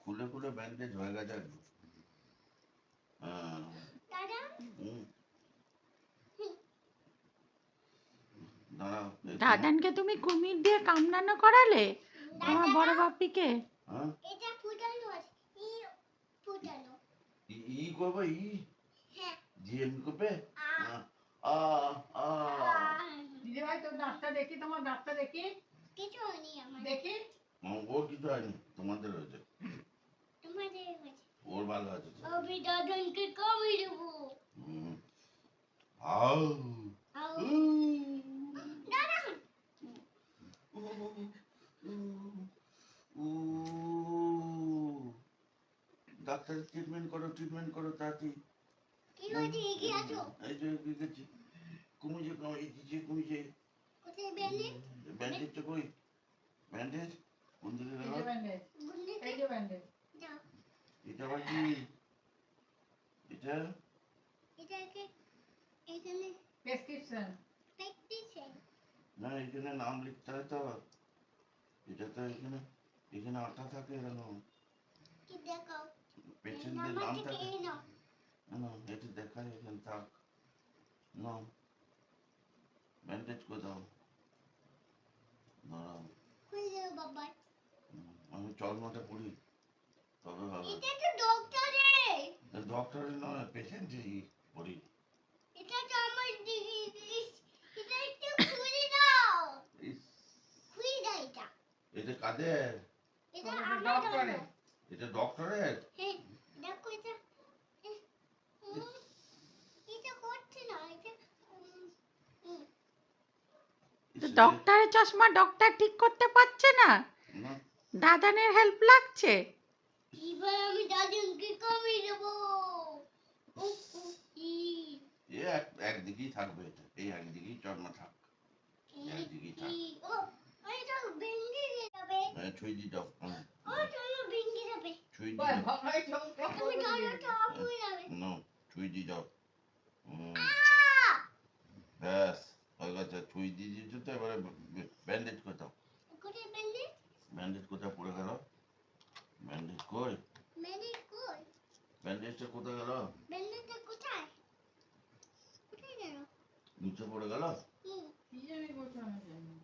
খুলে খুলে ব্যান্ডেজ হয়ে গেছে একদম। দাঁড়াও, দাদানকে তুমি কুমির দিয়ে কামড়ানো করালে আমার বড় বাপিকে। এটা ফুটানো আছে, ফুটানো ই করবে, জি এম করবে। দিদি ভাই তোর দাঁতটা দেখি, তোমার দাঁতটা দেখি। কিছু হয়নি আমার, দেখি ওর কিছু হয়নি, তোমাদের হয়েছে। তোমাদের হয়েছে, ওর ভালো আছে। আমি দাদানকে কামড়ে দেবো। ডাক্তার ট্রিটমেন্ট করো তাড়াতাড়ি। কি হয়েছে? এগিয়ে আসো। এই যে গেছি, কমিছে। কোথায় ব্যান্ডেজ? ব্যান্ডেজটা কই? ব্যান্ডেজ কোন দিকে গেল? এই যে ব্যান্ডেজ। দাও। এটা আবার কি? এটাকে এখানে প্রেসক্রিপশন। না, এখানে নাম লিখতে হয় তো। এটা তো এখানে আঠা থাকে কেন? কি দেখাও? পেশেন্টের নাম থাকে না। এটা দেখাই, এখানে থাক না। ব্যান্ডেজ করে দাও। দাঁড়াও, বাবা, আমি চশমাটা পড়ি তবে হবে। এটা তো ডক্টরের। ডক্টরের নয়, পেশেন্টেরই পড়ি। এটা তো আমার দিদি। এটা একটু খুলে দাও। খুলে দাও এটা। এটা কাদের? এটা আমার ডক্টরের। এটা ডক্টরের? হ্যাঁ, দেখো এটা। এটা করছে না, এটা ডক্টরের চশমা ডক্টর ঠিক করতে পারছে না, দাদানের হেল্প লাগছে। এবার আমি দাদানকে কামড়ে দেবো। একদিকেই থাকবে, এটা এই একদিকেই চশমা থাক, একদিকেই থাক। এটা ভেঙে যাবে। ছুঁই দিয়ে দাও। চলো ভেঙে যাবে। ছুঁই দিয়ে দাও। তুমি ধরো তো হয়ে যাবে। না, ছুঁই দিয়ে দাও। ব্যাস হয়ে গেছে, ছুঁই দিয়ে দিয়েছো তো। এবারে ব্যান্ডেজ করে দাও। কোথায় ব্যান্ডেজ? ব্যান্ডেজ কোথায় পড়ে গেল? ব্যান্ডেজ কই? ব্যান্ডেজ কই? ব্যান্ডেজটা কোথায় গেল? ব্যান্ডেজটা কোথায়? কোথায় গেল? নিচে পড়ে গেল। কি জানি কোথায় জানি।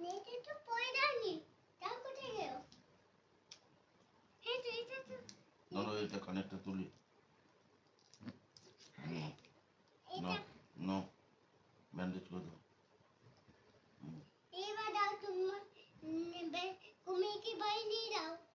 নেটে তো পড়ে যায়নি, তাও কোথায় গেল? এটা তো ধরো, এটা কানেরটা তুলি। এটা নো, ব্যান্ডেজ করে দাও।